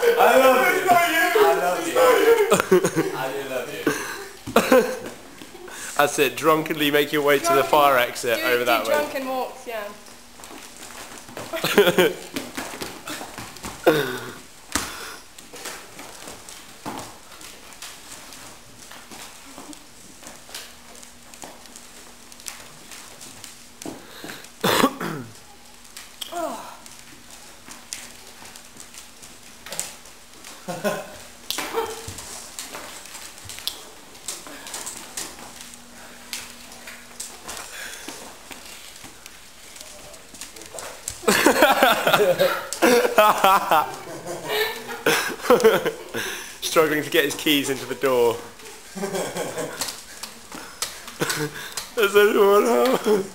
I love you. I love you. I do love you. That's it, drunkenly make your way to the fire exit over that way. Drunken walks, yeah. Struggling to get his keys into the door. Does anyone help?